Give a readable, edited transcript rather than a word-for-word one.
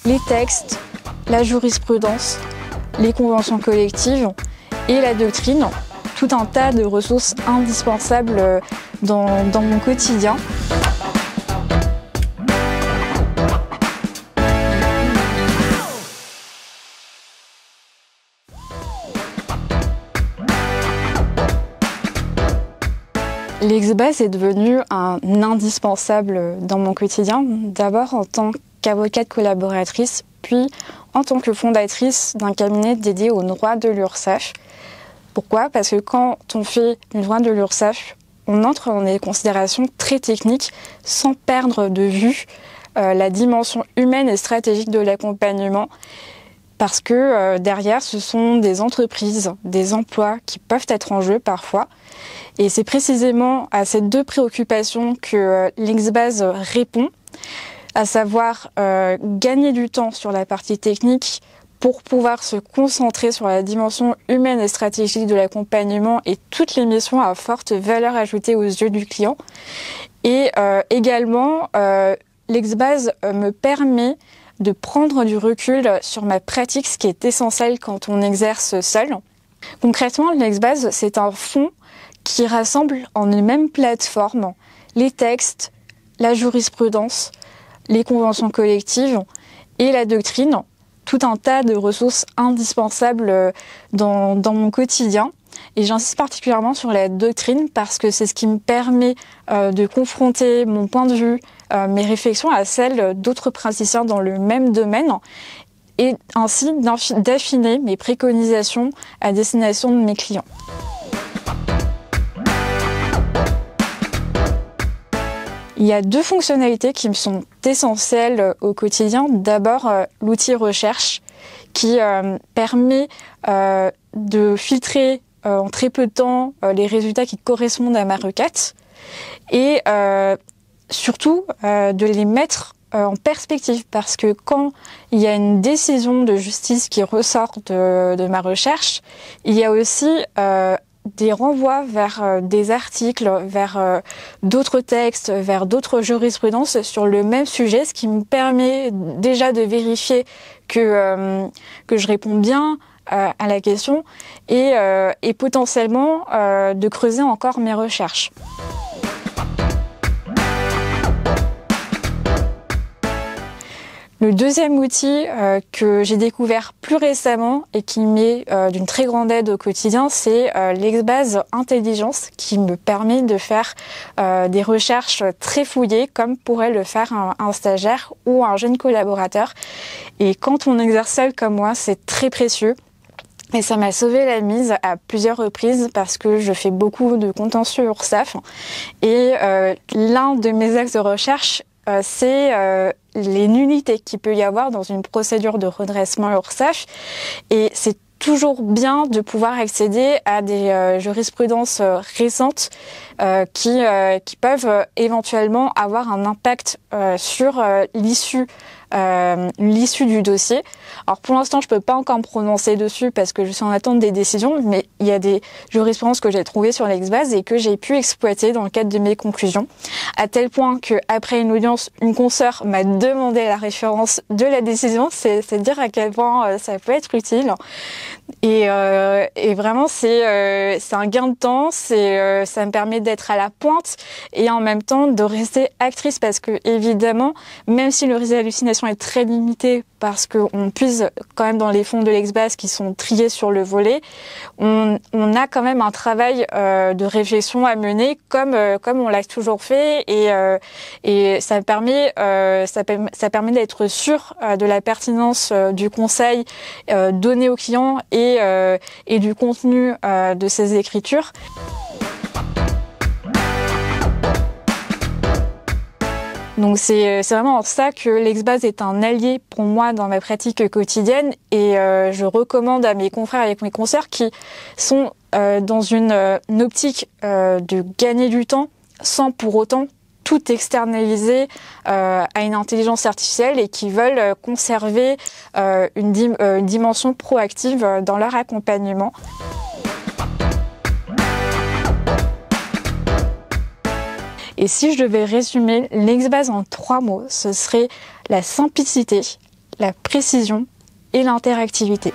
les textes, la jurisprudence, les conventions collectives et la doctrine, tout un tas de ressources indispensables dans mon quotidien. L'Exbase est devenu un indispensable dans mon quotidien, d'abord en tant qu'avocate collaboratrice, puis en tant que fondatrice d'un cabinet dédié au droit de l'URSSAF. Pourquoi ? Parce que quand on fait du droit de l'URSSAF, on entre dans des considérations très techniques sans perdre de vue la dimension humaine et stratégique de l'accompagnement. Parce que derrière, ce sont des entreprises, des emplois qui peuvent être en jeu parfois. Et c'est précisément à ces deux préoccupations que l'Exbase répond, à savoir gagner du temps sur la partie technique pour pouvoir se concentrer sur la dimension humaine et stratégique de l'accompagnement et toutes les missions à forte valeur ajoutée aux yeux du client. Et également, l'Exbase me permet de prendre du recul sur ma pratique, ce qui est essentiel quand on exerce seul. Concrètement, l'Exbase, c'est un fonds qui rassemble en une même plateforme les textes, la jurisprudence, les conventions collectives et la doctrine, tout un tas de ressources indispensables dans mon quotidien. Et j'insiste particulièrement sur la doctrine parce que c'est ce qui me permet de confronter mon point de vue, mes réflexions à celles d'autres praticiens dans le même domaine et ainsi d'affiner mes préconisations à destination de mes clients. Il y a deux fonctionnalités qui me sont essentielles au quotidien. D'abord, l'outil recherche qui permet de filtrer en très peu de temps les résultats qui correspondent à ma requête et surtout de les mettre en perspective parce que quand il y a une décision de justice qui ressort de ma recherche, il y a aussi des renvois vers des articles, vers d'autres textes, vers d'autres jurisprudences sur le même sujet, ce qui me permet déjà de vérifier que je réponds bien à la question et potentiellement de creuser encore mes recherches. Le deuxième outil que j'ai découvert plus récemment et qui m'est d'une très grande aide au quotidien, c'est l'Exbase Intelligence qui me permet de faire des recherches très fouillées comme pourrait le faire un stagiaire ou un jeune collaborateur. Et quand on exerce seul comme moi, c'est très précieux. Et ça m'a sauvé la mise à plusieurs reprises parce que je fais beaucoup de contentieux URSSAF. Et l'un de mes axes de recherche, c'est les nullités qu'il peut y avoir dans une procédure de redressement URSSAF. Et c'est toujours bien de pouvoir accéder à des jurisprudences récentes qui peuvent éventuellement avoir un impact sur l'issue du dossier. Alors pour l'instant, je peux pas encore me prononcer dessus parce que je suis en attente des décisions, mais il y a des jurisprudences que j'ai trouvées sur l'Exbase et que j'ai pu exploiter dans le cadre de mes conclusions, à tel point que après une audience, une consoeur m'a demandé la référence de la décision. C'est dire à quel point ça peut être utile. Et vraiment, c'est un gain de temps. Ça me permet d'être à la pointe et en même temps de rester actrice parce que évidemment, même si le risque d'hallucination est très limité parce qu'on puise quand même dans les fonds de l'Exbase qui sont triés sur le volet, on a quand même un travail de réflexion à mener comme on l'a toujours fait et ça permet d'être sûr de la pertinence du conseil donné aux clients et du contenu de ces écritures. Donc c'est vraiment en ça que l'Exbase est un allié pour moi dans ma pratique quotidienne et je recommande à mes confrères et mes consoeurs qui sont dans une optique de gagner du temps sans pour autant tout externaliser à une intelligence artificielle et qui veulent conserver une dimension proactive dans leur accompagnement. Et si je devais résumer l'Exbase en 3 mots, ce serait la simplicité, la précision et l'interactivité.